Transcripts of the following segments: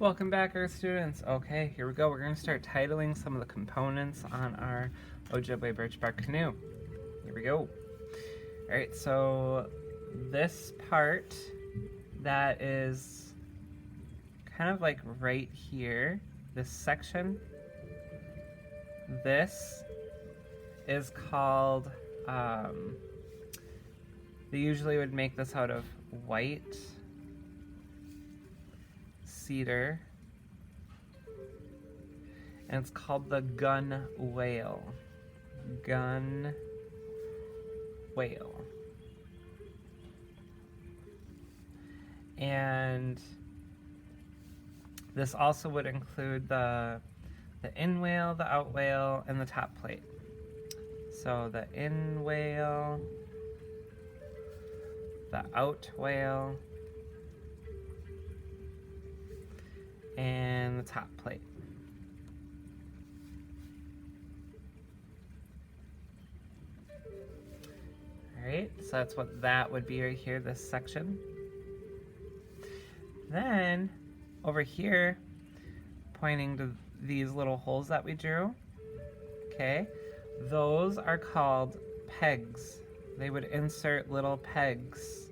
Welcome back, our students. Okay, here we go. We're going to start titling some of the components on our Ojibwe Birchbark Canoe. Here we go. All right, so this part that is kind of like right here, this section, this is called, they usually would make this out of white cedar, and it's called the gun whale. Gun whale. And this also would include the in whale, the out whale, and the top plate. So the in whale, the out whale, and the top plate. Alright, so that's what that would be right here, this section. Then, over here, pointing to these little holes that we drew, okay, those are called pegs. They would insert little pegs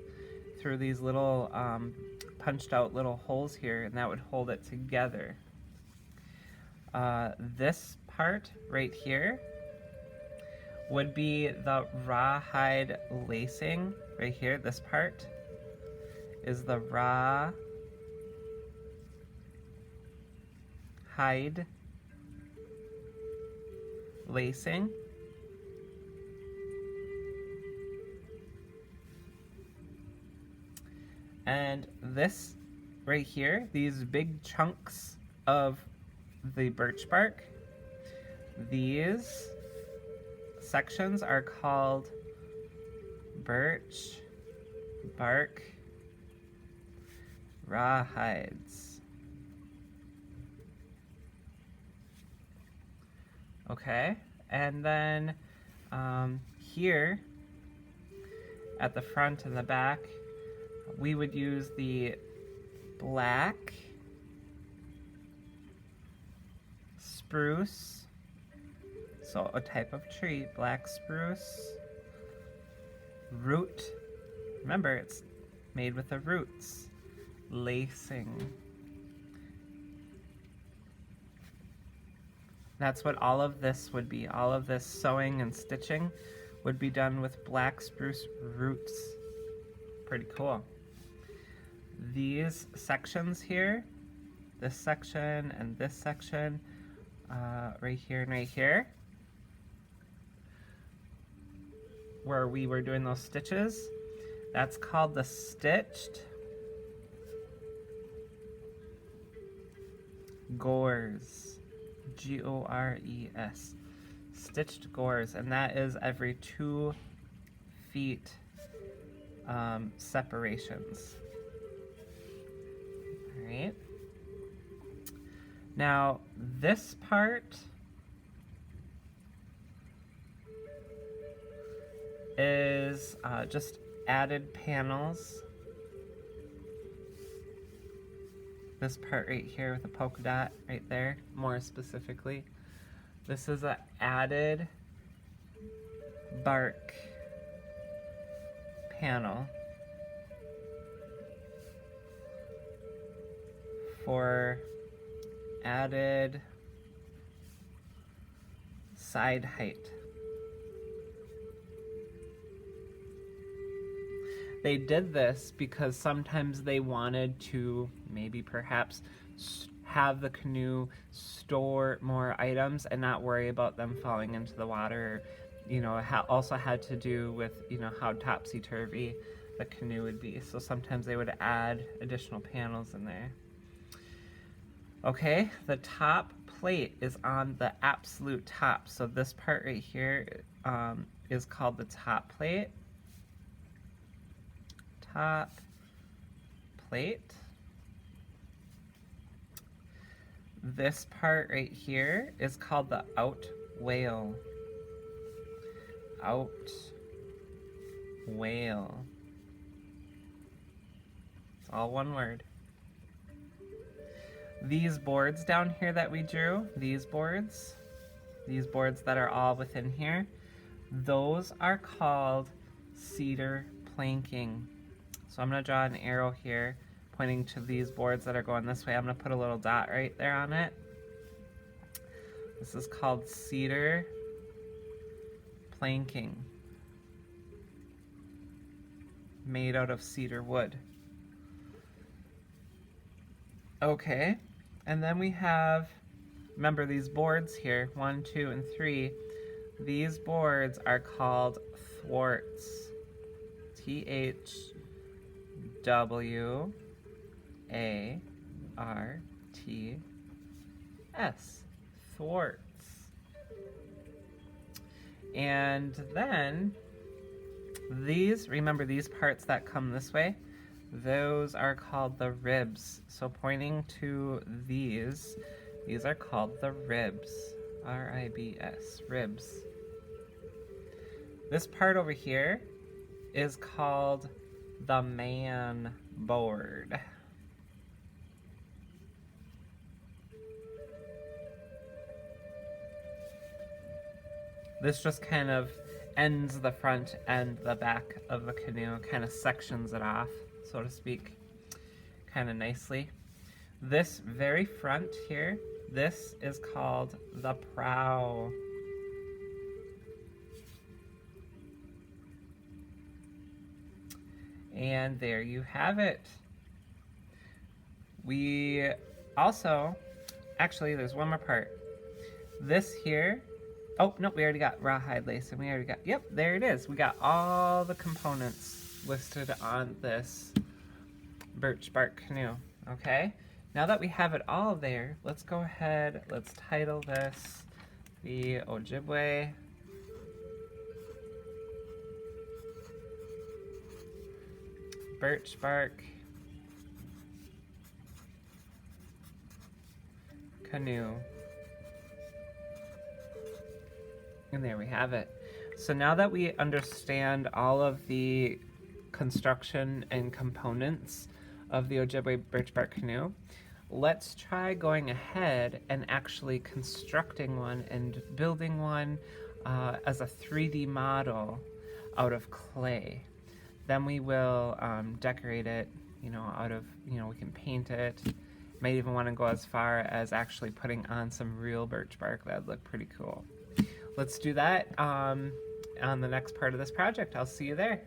through these little punched out little holes here, and that would hold it together. This part right here would be the rawhide lacing. Right here, this part is the rawhide lacing. And this right here, these big chunks of the birch bark, these sections are called birch bark rawhides. Okay, and then here at the front and the back, we would use the black spruce, so a type of tree, black spruce root. Remember, it's made with the roots, lacing. That's what all of this would be. All of this sewing and stitching would be done with black spruce roots. Pretty cool. These sections here, this section and this section, right here and right here, where we were doing those stitches, that's called the stitched gores. G-O-R-E-S. Stitched gores, and that is every 2 feet separations. Alright. Now, this part is just added panels. This part right here with a polka dot right there, more specifically. This is an added bark panel for added side height. They did this because sometimes they wanted to maybe perhaps have the canoe store more items and not worry about them falling into the water. You know, it also had to do with, you know, how topsy-turvy the canoe would be. So sometimes they would add additional panels in there. Okay, the top plate is on the absolute top. So this part right here is called the top plate. Top plate. This part right here is called the out whale. Out whale. It's all one word. These boards down here that we drew, these boards that are all within here, those are called cedar planking. So I'm going to draw an arrow here pointing to these boards that are going this way. I'm going to put a little dot right there on it. This is called cedar planking, made out of cedar wood. Okay, and then we have, remember these boards here, 1, 2, and 3. These boards are called thwarts. Thwarts. Thwarts. And then these, remember these parts that come this way? Those are called the ribs. So pointing to these are called the ribs. R-I-B-S, ribs. This part over here is called the man board. This just kind of ends the front and the back of the canoe, kind of sections it off, so to speak, kind of nicely. This very front here, this is called the prow. And there you have it. We also, actually there's one more part. This here, oh, no, we already got rawhide lace, and we already got, yep, there it is. We got all the components listed on this Birchbark Canoe, okay? Now that we have it all there, let's go ahead, let's title this the Ojibwe Birchbark Canoe. And there we have it. So now that we understand all of the construction and components of the Ojibwe Birchbark Canoe, let's try going ahead and actually constructing one and building one as a 3D model out of clay. Then we will decorate it, out of, we can paint it. Might even want to go as far as actually putting on some real birch bark. That'd look pretty cool. Let's do that on the next part of this project. I'll see you there.